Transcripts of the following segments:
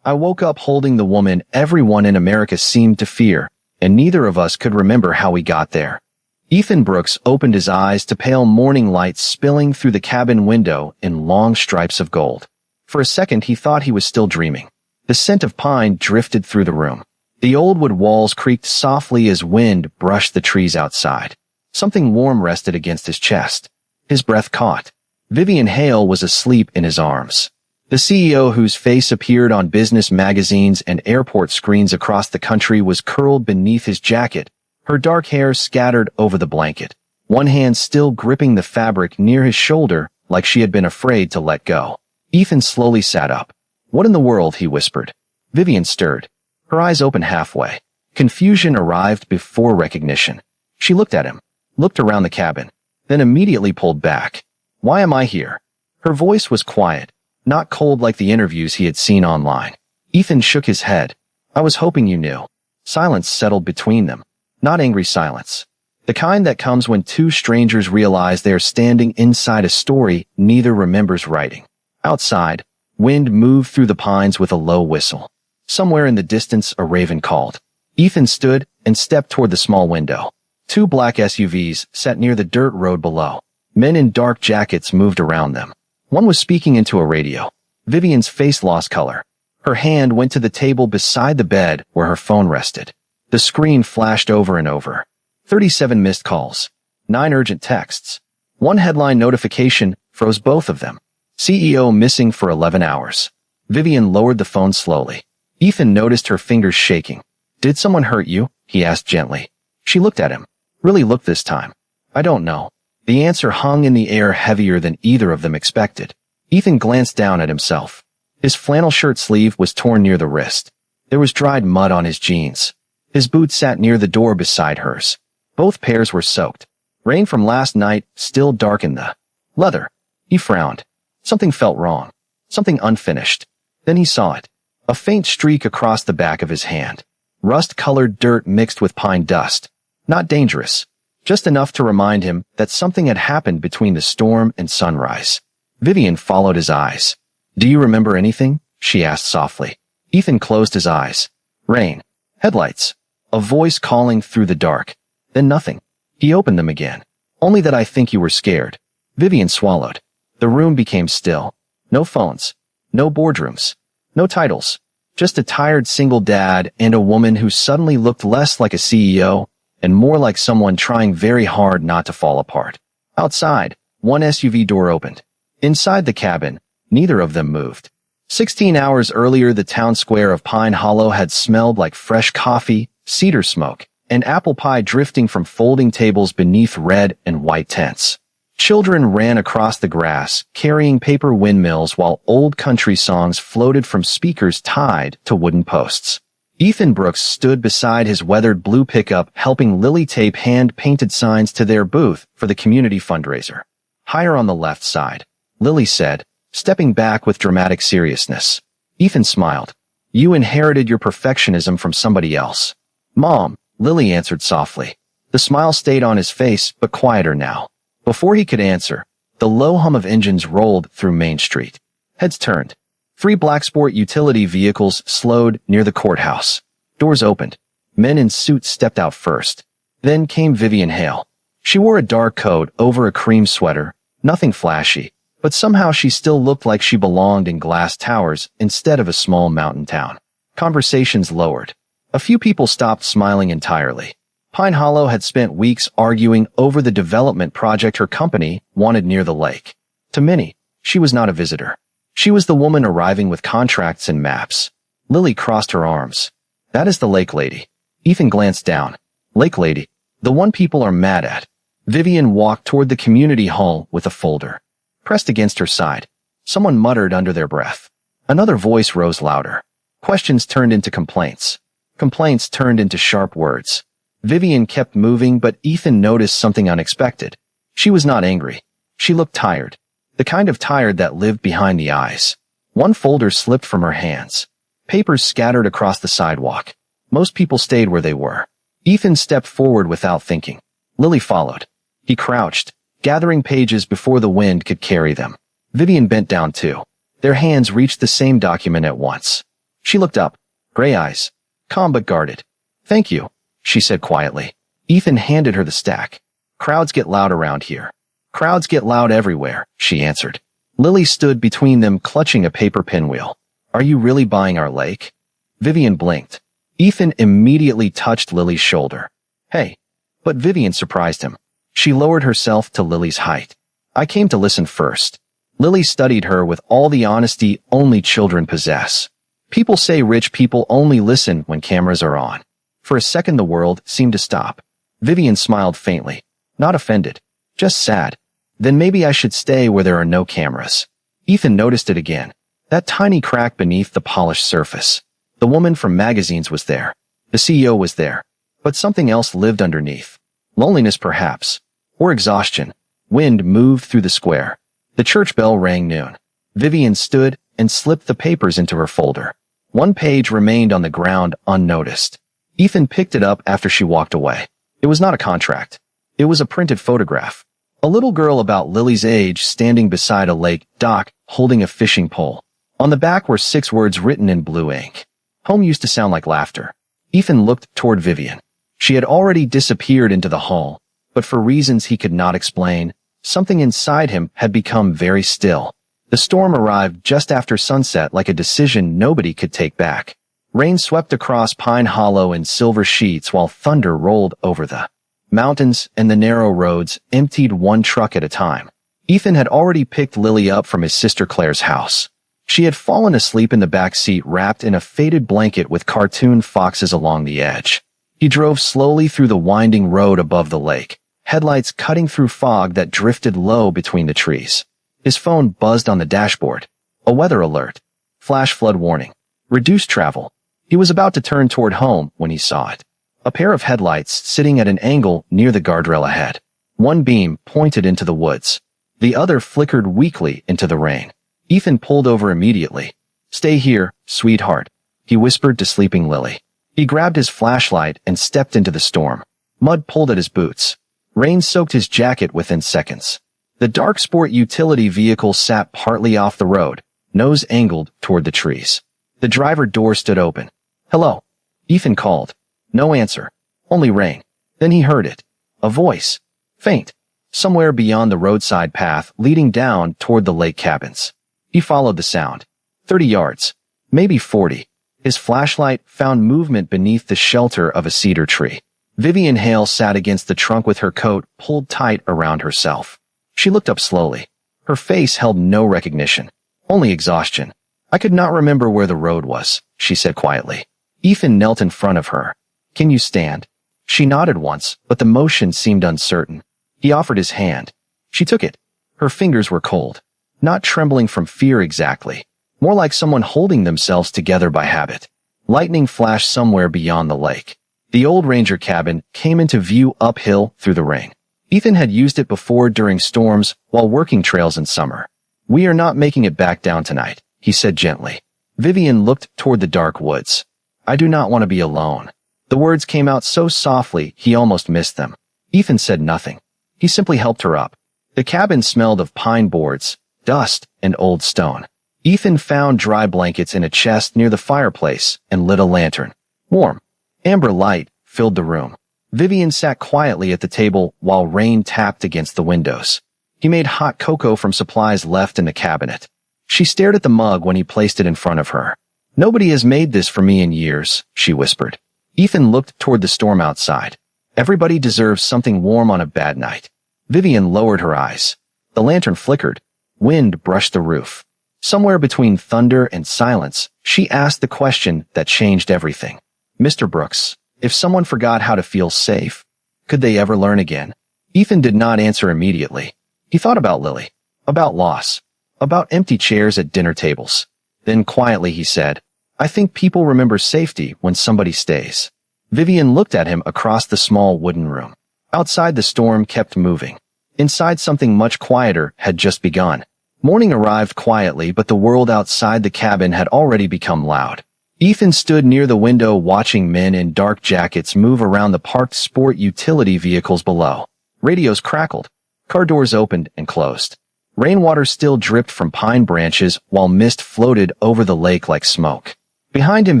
I woke up holding the woman everyone in America seemed to fear, and neither of us could remember how we got there. Ethan Brooks opened his eyes to pale morning light spilling through the cabin window in long stripes of gold. For a second he thought he was still dreaming. The scent of pine drifted through the room. The old wood walls creaked softly as wind brushed the trees outside. Something warm rested against his chest. His breath caught. Vivian Hale was asleep in his arms. The CEO, whose face appeared on business magazines and airport screens across the country, was curled beneath his jacket, her dark hair scattered over the blanket, one hand still gripping the fabric near his shoulder like she had been afraid to let go. Ethan slowly sat up. "What in the world?" he whispered. Vivian stirred. Her eyes opened halfway. Confusion arrived before recognition. She looked at him, looked around the cabin, then immediately pulled back. "Why am I here?" Her voice was quiet, not cold like the interviews he had seen online. Ethan shook his head. "I was hoping you knew." Silence settled between them. Not angry silence. The kind that comes when two strangers realize they are standing inside a story neither remembers writing. Outside, wind moved through the pines with a low whistle. Somewhere in the distance, a raven called. Ethan stood and stepped toward the small window. Two black SUVs sat near the dirt road below. Men in dark jackets moved around them. One was speaking into a radio. Vivian's face lost color. Her hand went to the table beside the bed where her phone rested. The screen flashed over and over. 37 missed calls. 9 urgent texts. One headline notification froze both of them. CEO missing for 11 hours. Vivian lowered the phone slowly. Ethan noticed her fingers shaking. "Did someone hurt you?" he asked gently. She looked at him. Really looked this time. "I don't know." The answer hung in the air heavier than either of them expected. Ethan glanced down at himself. His flannel shirt sleeve was torn near the wrist. There was dried mud on his jeans. His boot sat near the door beside hers. Both pairs were soaked. Rain from last night still darkened the leather. He frowned. Something felt wrong. Something unfinished. Then he saw it. A faint streak across the back of his hand. Rust-colored dirt mixed with pine dust. Not dangerous. Just enough to remind him that something had happened between the storm and sunrise. Vivian followed his eyes. "Do you remember anything?" she asked softly. Ethan closed his eyes. Rain. Headlights. A voice calling through the dark. Then nothing. He opened them again. "Only that I think you were scared." Vivian swallowed. The room became still. No phones. No boardrooms. No titles. Just a tired single dad and a woman who suddenly looked less like a CEO and more like someone trying very hard not to fall apart. Outside, one SUV door opened. Inside the cabin, neither of them moved. 16 hours earlier, the town square of Pine Hollow had smelled like fresh coffee, cedar smoke, and apple pie drifting from folding tables beneath red and white tents. Children ran across the grass, carrying paper windmills while old country songs floated from speakers tied to wooden posts. Ethan Brooks stood beside his weathered blue pickup, helping Lily tape hand-painted signs to their booth for the community fundraiser. Higher on the left side, Lily said, stepping back with dramatic seriousness. Ethan smiled. "You inherited your perfectionism from somebody else." "Mom," Lily answered softly. The smile stayed on his face, but quieter now. Before he could answer, the low hum of engines rolled through Main Street. Heads turned. 3 black sport utility vehicles slowed near the courthouse. Doors opened. Men in suits stepped out first. Then came Vivian Hale. She wore a dark coat over a cream sweater, nothing flashy, but somehow she still looked like she belonged in glass towers instead of a small mountain town. Conversations lowered. A few people stopped smiling entirely. Pine Hollow had spent weeks arguing over the development project her company wanted near the lake. To many, she was not a visitor. She was the woman arriving with contracts and maps. Lily crossed her arms. "That is the lake lady." Ethan glanced down. "Lake lady. The one people are mad at." Vivian walked toward the community hall with a folder. Pressed against her side, someone muttered under their breath. Another voice rose louder. Questions turned into complaints. Complaints turned into sharp words. Vivian kept moving, but Ethan noticed something unexpected. She was not angry. She looked tired. The kind of tired that lived behind the eyes. One folder slipped from her hands. Papers scattered across the sidewalk. Most people stayed where they were. Ethan stepped forward without thinking. Lily followed. He crouched, gathering pages before the wind could carry them. Vivian bent down too. Their hands reached the same document at once. She looked up, gray eyes, calm but guarded. Thank you, she said quietly. Ethan handed her the stack. Crowds get loud around here. Crowds get loud everywhere, she answered. Lily stood between them, clutching a paper pinwheel. Are you really buying our lake? Vivian blinked. Ethan immediately touched Lily's shoulder. Hey. But Vivian surprised him. She lowered herself to Lily's height. I came to listen first. Lily studied her with all the honesty only children possess. People say rich people only listen when cameras are on. For a second the world seemed to stop. Vivian smiled faintly. Not offended. Just sad. Then maybe I should stay where there are no cameras. Ethan noticed it again. That tiny crack beneath the polished surface. The woman from magazines was there. The CEO was there. But something else lived underneath. Loneliness perhaps. Or exhaustion. Wind moved through the square. The church bell rang noon. Vivian stood and slipped the papers into her folder. One page remained on the ground unnoticed. Ethan picked it up after she walked away. It was not a contract. It was a printed photograph. A little girl about Lily's age standing beside a lake dock holding a fishing pole. On the back were 6 words written in blue ink. Home used to sound like laughter. Ethan looked toward Vivian. She had already disappeared into the hall, but for reasons he could not explain, something inside him had become very still. The storm arrived just after sunset like a decision nobody could take back. Rain swept across Pine Hollow in silver sheets while thunder rolled over the mountains and the narrow roads emptied one truck at a time. Ethan had already picked Lily up from his sister Claire's house. She had fallen asleep in the back seat wrapped in a faded blanket with cartoon foxes along the edge. He drove slowly through the winding road above the lake, headlights cutting through fog that drifted low between the trees. His phone buzzed on the dashboard. A weather alert. Flash flood warning. Reduced travel. He was about to turn toward home when he saw it. A pair of headlights sitting at an angle near the guardrail ahead. One beam pointed into the woods. The other flickered weakly into the rain. Ethan pulled over immediately. Stay here, sweetheart, he whispered to sleeping Lily. He grabbed his flashlight and stepped into the storm. Mud pulled at his boots. Rain soaked his jacket within seconds. The dark sport utility vehicle sat partly off the road, nose angled toward the trees. The driver door stood open. Hello, Ethan called. No answer. Only rain. Then he heard it. A voice. Faint. Somewhere beyond the roadside path leading down toward the lake cabins. He followed the sound. 30 yards. Maybe 40. His flashlight found movement beneath the shelter of a cedar tree. Vivian Hale sat against the trunk with her coat pulled tight around herself. She looked up slowly. Her face held no recognition. Only exhaustion. I could not remember where the road was, she said quietly. Ethan knelt in front of her. Can you stand? She nodded once, but the motion seemed uncertain. He offered his hand. She took it. Her fingers were cold. Not trembling from fear exactly. More like someone holding themselves together by habit. Lightning flashed somewhere beyond the lake. The old ranger cabin came into view uphill through the rain. Ethan had used it before during storms while working trails in summer. We are not making it back down tonight, he said gently. Vivian looked toward the dark woods. I do not want to be alone. The words came out so softly he almost missed them. Ethan said nothing. He simply helped her up. The cabin smelled of pine boards, dust, and old stone. Ethan found dry blankets in a chest near the fireplace and lit a lantern. Warm, amber light filled the room. Vivian sat quietly at the table while rain tapped against the windows. He made hot cocoa from supplies left in the cabinet. She stared at the mug when he placed it in front of her. Nobody has made this for me in years, she whispered. Ethan looked toward the storm outside. Everybody deserves something warm on a bad night. Vivian lowered her eyes. The lantern flickered. Wind brushed the roof. Somewhere between thunder and silence, she asked the question that changed everything. Mr. Brooks, if someone forgot how to feel safe, could they ever learn again? Ethan did not answer immediately. He thought about Lily, about loss, about empty chairs at dinner tables. Then quietly he said, I think people remember safety when somebody stays. Vivian looked at him across the small wooden room. Outside the storm kept moving. Inside something much quieter had just begun. Morning arrived quietly, but the world outside the cabin had already become loud. Ethan stood near the window watching men in dark jackets move around the parked sport utility vehicles below. Radios crackled. Car doors opened and closed. Rainwater still dripped from pine branches while mist floated over the lake like smoke. Behind him,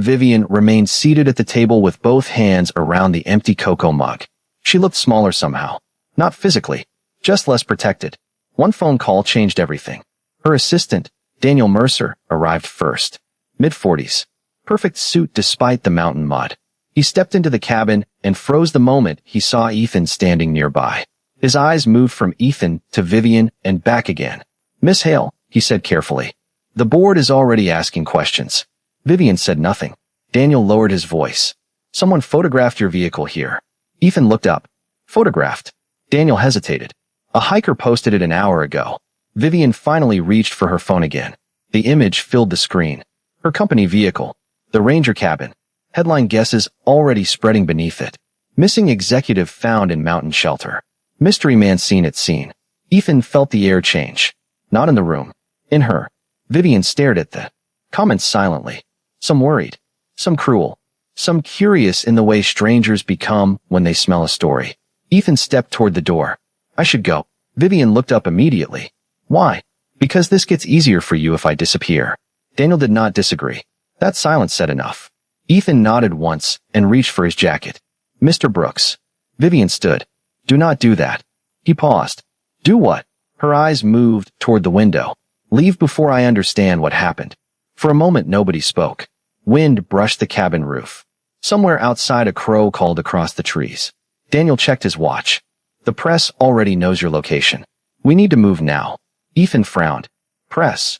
Vivian remained seated at the table with both hands around the empty cocoa mug. She looked smaller somehow. Not physically, just less protected. One phone call changed everything. Her assistant, Daniel Mercer, arrived first. Mid-40s. Perfect suit despite the mountain mud. He stepped into the cabin and froze the moment he saw Ethan standing nearby. His eyes moved from Ethan to Vivian and back again. "Miss Hale," he said carefully. "The board is already asking questions." Vivian said nothing. Daniel lowered his voice. "Someone photographed your vehicle here." Ethan looked up. "Photographed?" Daniel hesitated. "A hiker posted it an hour ago." Vivian finally reached for her phone again. The image filled the screen. Her company vehicle. The Ranger cabin. Headline guesses already spreading beneath it. "Missing executive found in mountain shelter." "Mystery man seen at scene." Ethan felt the air change. Not in the room. In her. Vivian stared at the comments silently. Some worried. Some cruel. Some curious in the way strangers become when they smell a story. Ethan stepped toward the door. "I should go." Vivian looked up immediately. "Why?" "Because this gets easier for you if I disappear." Daniel did not disagree. That silence said enough. Ethan nodded once and reached for his jacket. "Mr. Brooks." Vivian stood. "Do not do that." He paused. "Do what?" Her eyes moved toward the window. "Leave before I understand what happened." For a moment nobody spoke. Wind brushed the cabin roof. Somewhere outside a crow called across the trees. Daniel checked his watch. "The press already knows your location. We need to move now." Ethan frowned. "Press?"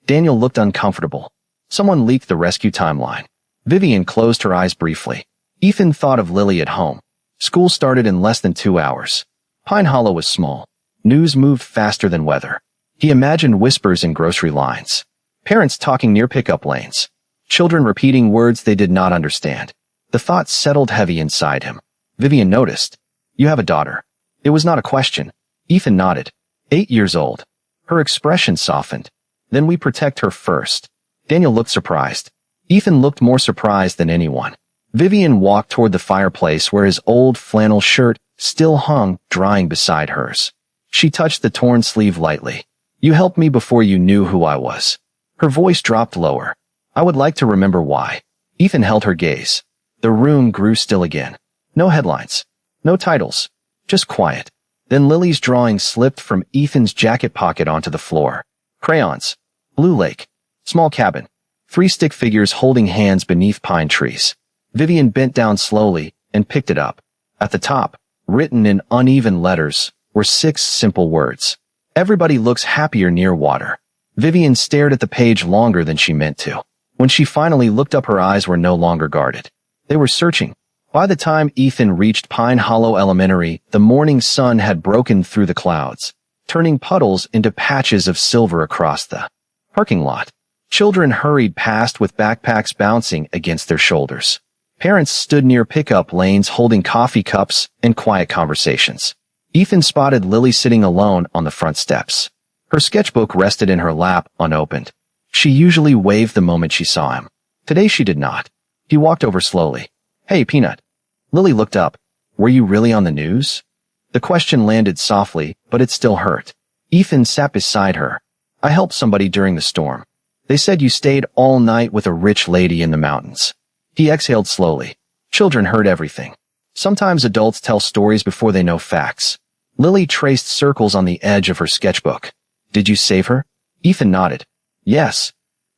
Daniel looked uncomfortable. Someone leaked the rescue timeline. Vivian closed her eyes briefly. Ethan thought of Lily at home. School started in less than 2 hours. Pine Hollow was small. News moved faster than weather. He imagined whispers in grocery lines. Parents talking near pickup lanes. Children repeating words they did not understand. The thought settled heavy inside him. Vivian noticed. "You have a daughter." It was not a question. Ethan nodded. 8 years old. Her expression softened. "Then we protect her first." Daniel looked surprised. Ethan looked more surprised than anyone. Vivian walked toward the fireplace where his old flannel shirt still hung, drying beside hers. She touched the torn sleeve lightly. "You helped me before you knew who I was." Her voice dropped lower. "I would like to remember why." Ethan held her gaze. The room grew still again. No headlines. No titles. Just quiet. Then Lily's drawing slipped from Ethan's jacket pocket onto the floor. Crayons. Blue lake. Small cabin. 3 stick figures holding hands beneath pine trees. Vivian bent down slowly and picked it up. At the top, written in uneven letters, were 6 simple words. "Everybody looks happier near water." Vivian stared at the page longer than she meant to. When she finally looked up, her eyes were no longer guarded. They were searching. By the time Ethan reached Pine Hollow Elementary, the morning sun had broken through the clouds, turning puddles into patches of silver across the parking lot. Children hurried past with backpacks bouncing against their shoulders. Parents stood near pickup lanes holding coffee cups and quiet conversations. Ethan spotted Lily sitting alone on the front steps. Her sketchbook rested in her lap, unopened. She usually waved the moment she saw him. Today she did not. He walked over slowly. "Hey, Peanut." Lily looked up. "Were you really on the news?" The question landed softly, but it still hurt. Ethan sat beside her. "I helped somebody during the storm. They said you stayed all night with a rich lady in the mountains." He exhaled slowly. Children heard everything. Sometimes adults tell stories before they know facts. Lily traced circles on the edge of her sketchbook. "Did you save her?" Ethan nodded. "Yes."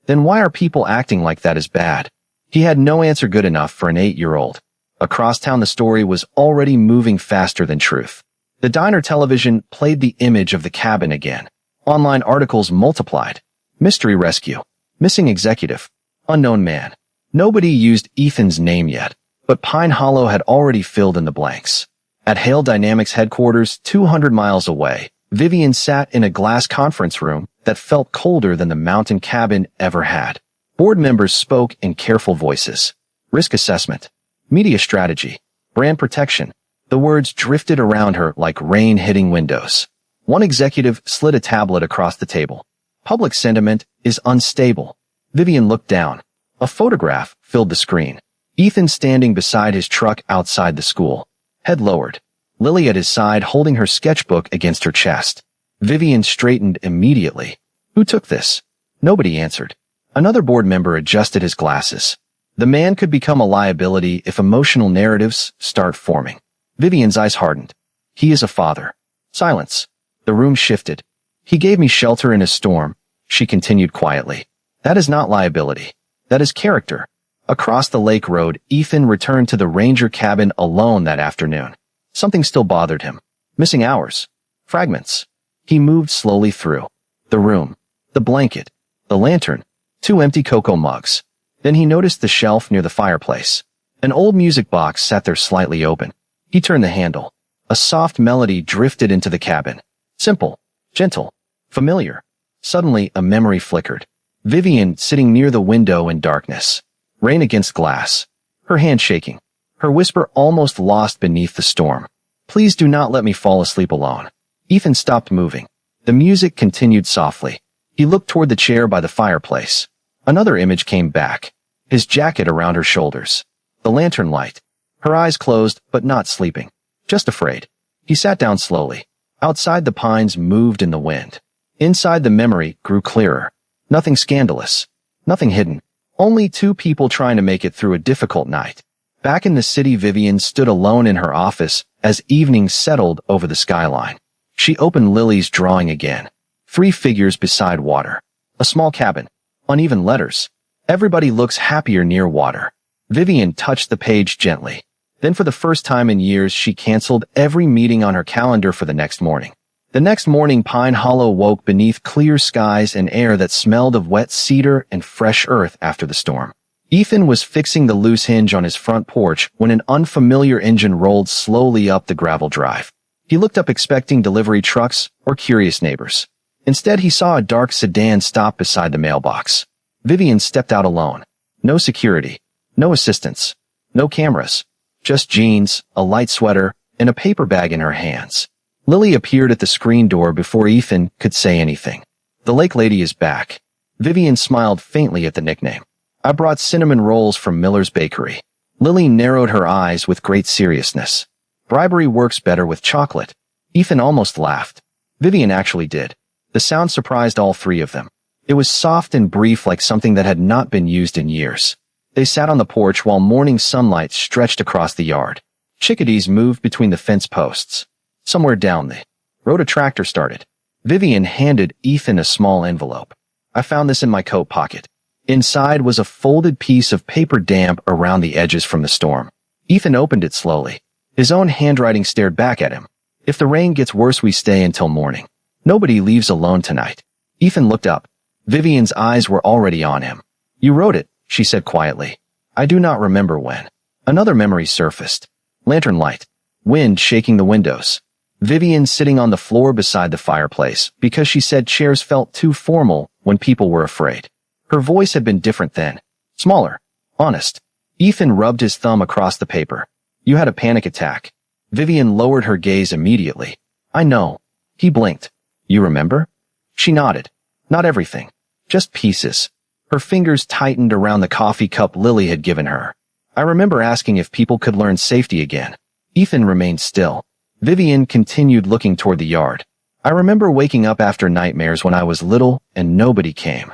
"Then why are people acting like that is bad?" He had no answer good enough for an 8-year-old. Across town the story was already moving faster than truth. The diner television played the image of the cabin again. Online articles multiplied. Mystery rescue. Missing executive. Unknown man. Nobody used Ethan's name yet, but Pine Hollow had already filled in the blanks. At Hale Dynamics headquarters 200 miles away, Vivian sat in a glass conference room that felt colder than the mountain cabin ever had. Board members spoke in careful voices. Risk assessment. Media strategy. Brand protection. The words drifted around her like rain hitting windows. One executive slid a tablet across the table. Public sentiment is unstable. Vivian looked down. A photograph filled the screen. Ethan standing beside his truck outside the school. Head lowered. Lily at his side holding her sketchbook against her chest. Vivian straightened immediately. Who took this? Nobody answered. Another board member adjusted his glasses. The man could become a liability if emotional narratives start forming. Vivian's eyes hardened. He is a father. Silence. The room shifted. He gave me shelter in a storm, she continued quietly. That is not liability. That is character. Across the lake road, Ethan returned to the ranger cabin alone that afternoon. Something still bothered him. Missing hours. Fragments. He moved slowly through the room, the blanket, the lantern, 2 empty cocoa mugs. Then he noticed the shelf near the fireplace. An old music box sat there slightly open. He turned the handle. A soft melody drifted into the cabin. Simple, gentle, familiar. Suddenly, a memory flickered. Vivian sitting near the window in darkness. Rain against glass. Her hand shaking. Her whisper almost lost beneath the storm. Please do not let me fall asleep alone. Ethan stopped moving. The music continued softly. He looked toward the chair by the fireplace. Another image came back. His jacket around her shoulders. The lantern light. Her eyes closed, but not sleeping. Just afraid. He sat down slowly. Outside, the pines moved in the wind. Inside, the memory grew clearer. Nothing scandalous. Nothing hidden. Only 2 people trying to make it through a difficult night. Back in the city, Vivian stood alone in her office as evening settled over the skyline. She opened Lily's drawing again. 3 figures beside water. A small cabin. Uneven letters. Everybody looks happier near water. Vivian touched the page gently. Then for the first time in years, she canceled every meeting on her calendar for the next morning. The next morning, Pine Hollow woke beneath clear skies and air that smelled of wet cedar and fresh earth after the storm. Ethan was fixing the loose hinge on his front porch when an unfamiliar engine rolled slowly up the gravel drive. He looked up expecting delivery trucks or curious neighbors. Instead, he saw a dark sedan stop beside the mailbox. Vivian stepped out alone. No security. No assistance. No cameras. Just jeans, a light sweater, and a paper bag in her hands. Lily appeared at the screen door before Ethan could say anything. The lake lady is back. Vivian smiled faintly at the nickname. I brought cinnamon rolls from Miller's Bakery. Lily narrowed her eyes with great seriousness. Bribery works better with chocolate. Ethan almost laughed. Vivian actually did. The sound surprised all 3 of them. It was soft and brief, like something that had not been used in years. They sat on the porch while morning sunlight stretched across the yard. Chickadees moved between the fence posts. Somewhere down the road, a tractor started. Vivian handed Ethan a small envelope. I found this in my coat pocket. Inside was a folded piece of paper damp around the edges from the storm. Ethan opened it slowly. His own handwriting stared back at him. If the rain gets worse, we stay until morning. Nobody leaves alone tonight. Ethan looked up. Vivian's eyes were already on him. You wrote it, she said quietly. I do not remember when. Another memory surfaced. Lantern light. Wind shaking the windows. Vivian sitting on the floor beside the fireplace because she said chairs felt too formal when people were afraid. Her voice had been different then. Smaller. Honest. Ethan rubbed his thumb across the paper. You had a panic attack. Vivian lowered her gaze immediately. I know. He blinked. You remember? She nodded. Not everything. Just pieces. Her fingers tightened around the coffee cup Lily had given her. I remember asking if people could learn safety again. Ethan remained still. Vivian continued looking toward the yard. I remember waking up after nightmares when I was little and nobody came.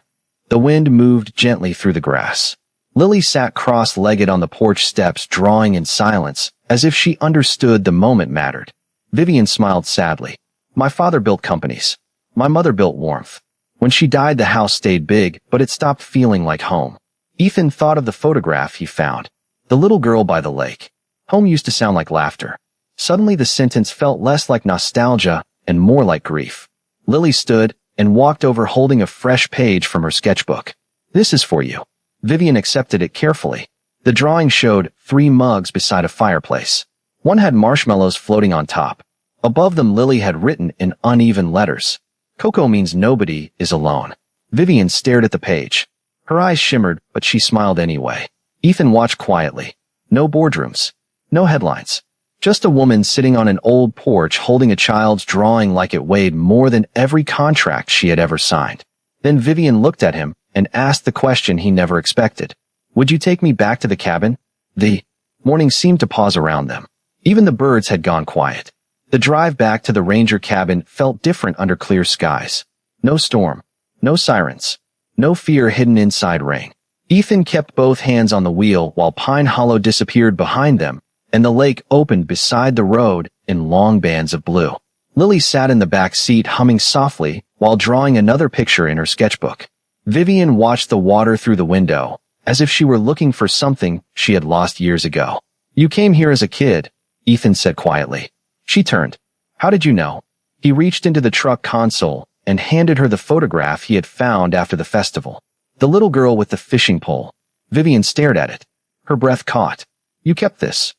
The wind moved gently through the grass. Lily sat cross-legged on the porch steps, drawing in silence, as if she understood the moment mattered. Vivian smiled sadly. My father built companies. My mother built warmth. When she died, the house stayed big, but it stopped feeling like home. Ethan thought of the photograph he found. The little girl by the lake. Home used to sound like laughter. Suddenly the sentence felt less like nostalgia and more like grief. Lily stood and walked over, holding a fresh page from her sketchbook. This is for you. Vivian accepted it carefully. The drawing showed 3 mugs beside a fireplace. One had marshmallows floating on top. Above them, Lily had written in uneven letters. Coco means nobody is alone. Vivian stared at the page. Her eyes shimmered, but she smiled anyway. Ethan watched quietly. No boardrooms. No headlines. Just a woman sitting on an old porch holding a child's drawing like it weighed more than every contract she had ever signed. Then Vivian looked at him and asked the question he never expected. Would you take me back to the cabin? The morning seemed to pause around them. Even the birds had gone quiet. The drive back to the ranger cabin felt different under clear skies. No storm. No sirens. No fear hidden inside Rain. Ethan kept both hands on the wheel while Pine Hollow disappeared behind them, and the lake opened beside the road in long bands of blue. Lily sat in the back seat humming softly while drawing another picture in her sketchbook. Vivian watched the water through the window, as if she were looking for something she had lost years ago. "You came here as a kid," Ethan said quietly. She turned. "How did you know?" He reached into the truck console and handed her the photograph he had found after the festival. The little girl with the fishing pole. Vivian stared at it. Her breath caught. "You kept this."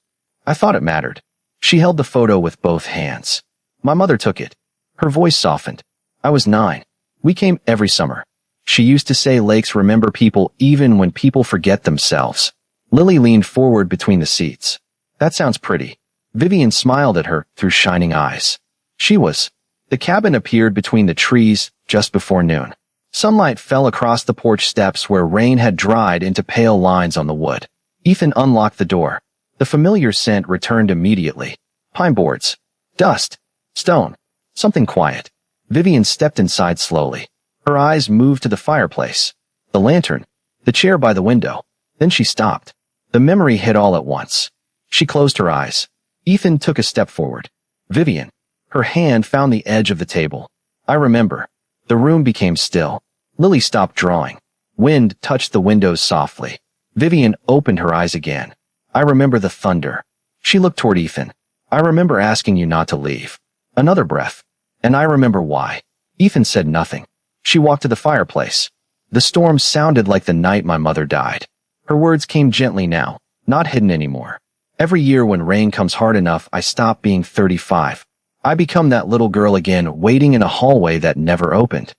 "I thought it mattered." She held the photo with both hands. "My mother took it." Her voice softened. "I was 9. We came every summer. She used to say lakes remember people even when people forget themselves." Lily leaned forward between the seats. "That sounds pretty." Vivian smiled at her through shining eyes. She was. The cabin appeared between the trees just before noon. Sunlight fell across the porch steps where rain had dried into pale lines on the wood. Ethan unlocked the door. The familiar scent returned immediately. Pine boards. Dust. Stone. Something quiet. Vivian stepped inside slowly. Her eyes moved to the fireplace, the lantern, the chair by the window. Then she stopped. The memory hit all at once. She closed her eyes. Ethan took a step forward. "Vivian." Her hand found the edge of the table. "I remember." The room became still. Lily stopped drawing. Wind touched the windows softly. Vivian opened her eyes again. "I remember the thunder." She looked toward Ethan. "I remember asking you not to leave." Another breath. "And I remember why." Ethan said nothing. She walked to the fireplace. "The storm sounded like the night my mother died." Her words came gently now, not hidden anymore. "Every year when rain comes hard enough, I stop being 35. I become that little girl again, waiting in a hallway that never opened."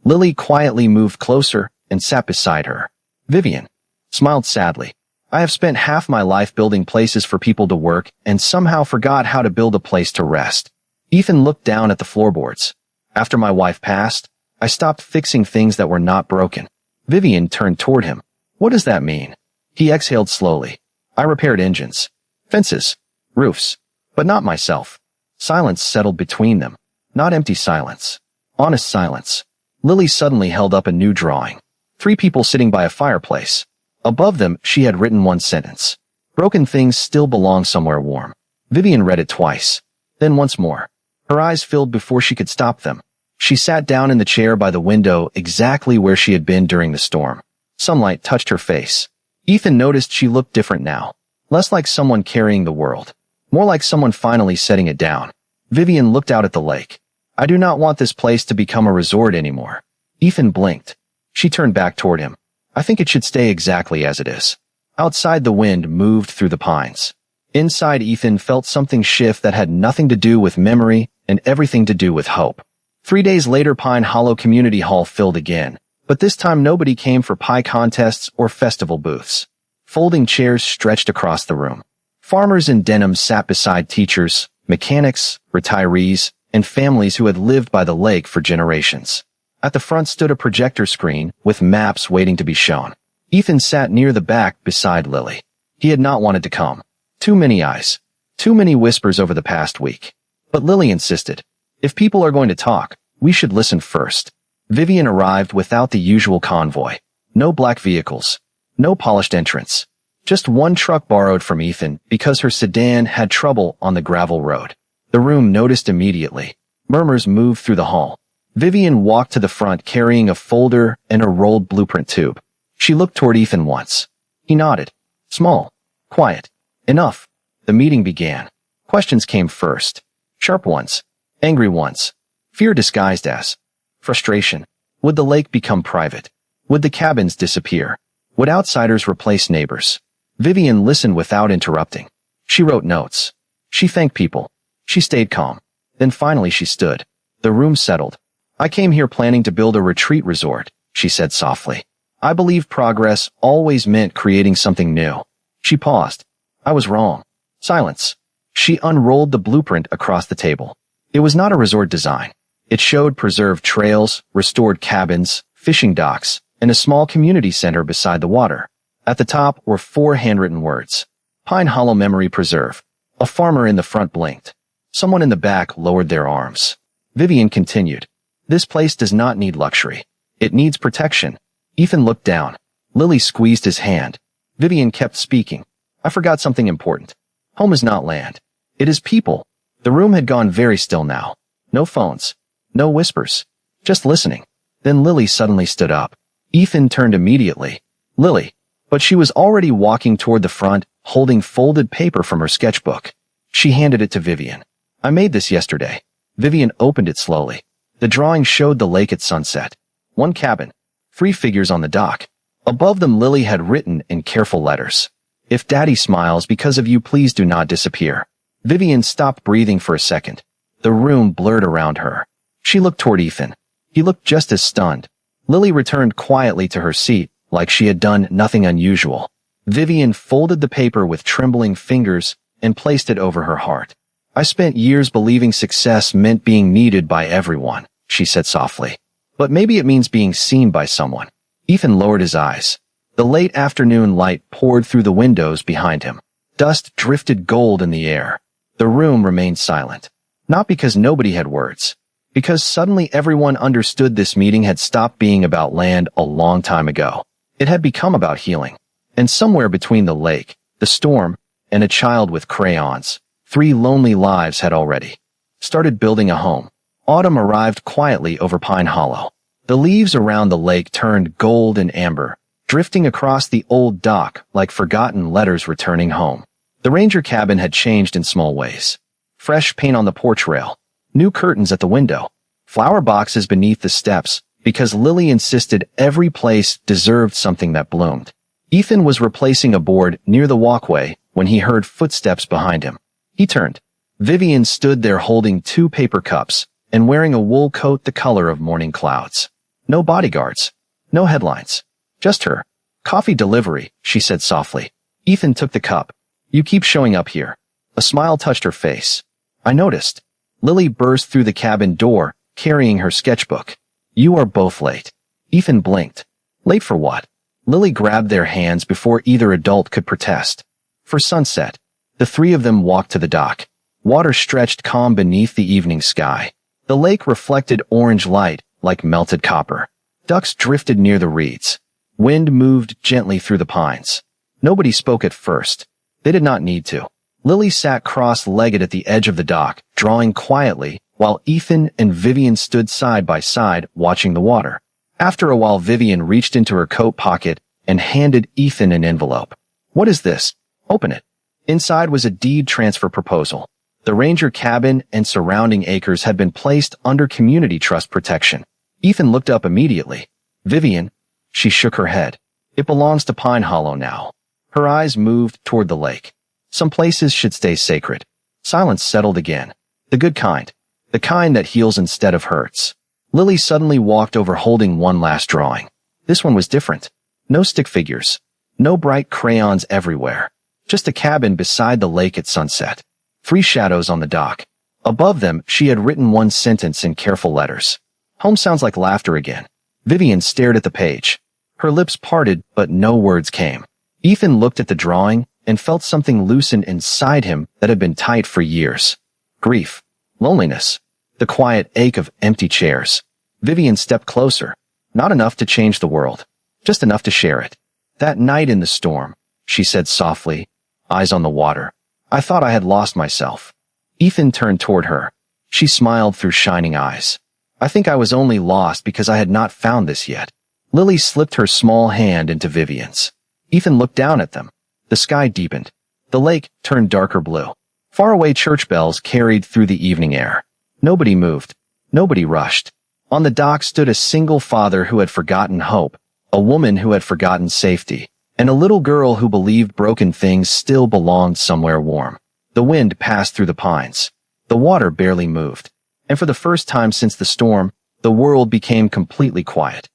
Lily quietly moved closer and sat beside her. Vivian smiled sadly. "I have spent half my life building places for people to work and somehow forgot how to build a place to rest." Ethan looked down at the floorboards. "After my wife passed, I stopped fixing things that were not broken." Vivian turned toward him. "What does that mean?" He exhaled slowly. "I repaired engines, fences, roofs, but not myself." Silence settled between them. Not empty silence. Honest silence. Lily suddenly held up a new drawing. 3 people sitting by a fireplace. Above them, she had written one sentence. "Broken things still belong somewhere warm." Vivian read it twice. Then once more. Her eyes filled before she could stop them. She sat down in the chair by the window exactly where she had been during the storm. Sunlight touched her face. Ethan noticed she looked different now. Less like someone carrying the world. More like someone finally setting it down. Vivian looked out at the lake. "I do not want this place to become a resort anymore." Ethan blinked. She turned back toward him. "I think it should stay exactly as it is." Outside, the wind moved through the pines. Inside, Ethan felt something shift that had nothing to do with memory and everything to do with hope. 3 days later, Pine Hollow Community Hall filled again, but this time nobody came for pie contests or festival booths. Folding chairs stretched across the room. Farmers in denim sat beside teachers, mechanics, retirees, and families who had lived by the lake for generations. At the front stood a projector screen with maps waiting to be shown. Ethan sat near the back beside Lily. He had not wanted to come. Too many eyes. Too many whispers over the past week. But Lily insisted. "If people are going to talk, we should listen first." Vivian arrived without the usual convoy. No black vehicles. No polished entrance. Just one truck borrowed from Ethan because her sedan had trouble on the gravel road. The room noticed immediately. Murmurs moved through the hall. Vivian walked to the front carrying a folder and a rolled blueprint tube. She looked toward Ethan once. He nodded. Small. Quiet. Enough. The meeting began. Questions came first. Sharp ones. Angry ones. Fear disguised as frustration. Would the lake become private? Would the cabins disappear? Would outsiders replace neighbors? Vivian listened without interrupting. She wrote notes. She thanked people. She stayed calm. Then finally she stood. The room settled. "I came here planning to build a retreat resort," she said softly. "I believe progress always meant creating something new." She paused. "I was wrong." Silence. She unrolled the blueprint across the table. It was not a resort design. It showed preserved trails, restored cabins, fishing docks, and a small community center beside the water. At the top were 4 handwritten words. Pine Hollow Memory Preserve. A farmer in the front blinked. Someone in the back lowered their arms. Vivian continued. "This place does not need luxury. It needs protection. Ethan looked down. Lily squeezed his hand. Vivian kept speaking. I forgot something important. Home is not land. It is people. The room had gone very still now. No phones. No whispers. Just listening. Then Lily suddenly stood up. Ethan turned immediately. Lily. But she was already walking toward the front, holding folded paper from her sketchbook. She handed it to Vivian. I made this yesterday. Vivian opened it slowly. The drawing showed the lake at sunset. One cabin. 3 figures on the dock. Above them Lily had written in careful letters. If Daddy smiles because of you, please do not disappear. Vivian stopped breathing for a second. The room blurred around her. She looked toward Ethan. He looked just as stunned. Lily returned quietly to her seat, like she had done nothing unusual. Vivian folded the paper with trembling fingers and placed it over her heart. I spent years believing success meant being needed by everyone, she said softly. But maybe it means being seen by someone. Ethan lowered his eyes. The late afternoon light poured through the windows behind him. Dust drifted gold in the air. The room remained silent. Not because nobody had words. Because suddenly everyone understood this meeting had stopped being about land a long time ago. It had become about healing. And somewhere between the lake, the storm, and a child with crayons, 3 lonely lives had already started building a home. Autumn arrived quietly over Pine Hollow. The leaves around the lake turned gold and amber, drifting across the old dock like forgotten letters returning home. The ranger cabin had changed in small ways. Fresh paint on the porch rail, new curtains at the window, flower boxes beneath the steps, because Lily insisted every place deserved something that bloomed. Ethan was replacing a board near the walkway when he heard footsteps behind him. He turned. Vivian stood there holding 2 paper cups and wearing a wool coat the color of morning clouds. No bodyguards. No headlines. Just her. Coffee delivery, she said softly. Ethan took the cup. You keep showing up here. A smile touched her face. I noticed. Lily burst through the cabin door, carrying her sketchbook. You are both late. Ethan blinked. Late for what? Lily grabbed their hands before either adult could protest. For sunset. The 3 of them walked to the dock. Water stretched calm beneath the evening sky. The lake reflected orange light like melted copper. Ducks drifted near the reeds. Wind moved gently through the pines. Nobody spoke at first. They did not need to. Lily sat cross-legged at the edge of the dock, drawing quietly, while Ethan and Vivian stood side by side, watching the water. After a while, Vivian reached into her coat pocket and handed Ethan an envelope. What is this? Open it. Inside was a deed transfer proposal. The ranger cabin and surrounding acres had been placed under community trust protection. Ethan looked up immediately. Vivian, she shook her head. It belongs to Pine Hollow now. Her eyes moved toward the lake. Some places should stay sacred. Silence settled again. The good kind. The kind that heals instead of hurts. Lily suddenly walked over holding one last drawing. This one was different. No stick figures. No bright crayons everywhere. Just a cabin beside the lake at sunset. 3 shadows on the dock. Above them, she had written one sentence in careful letters. Home sounds like laughter again. Vivian stared at the page. Her lips parted, but no words came. Ethan looked at the drawing and felt something loosen inside him that had been tight for years. Grief. Loneliness. The quiet ache of empty chairs. Vivian stepped closer. Not enough to change the world. Just enough to share it. That night in the storm, she said softly, eyes on the water. I thought I had lost myself. Ethan turned toward her. She smiled through shining eyes. I think I was only lost because I had not found this yet. Lily slipped her small hand into Vivian's. Ethan looked down at them. The sky deepened. The lake turned darker blue. Faraway church bells carried through the evening air. Nobody moved. Nobody rushed. On the dock stood a single father who had forgotten hope, a woman who had forgotten safety, and a little girl who believed broken things still belonged somewhere warm. The wind passed through the pines. The water barely moved. And for the first time since the storm, the world became completely quiet.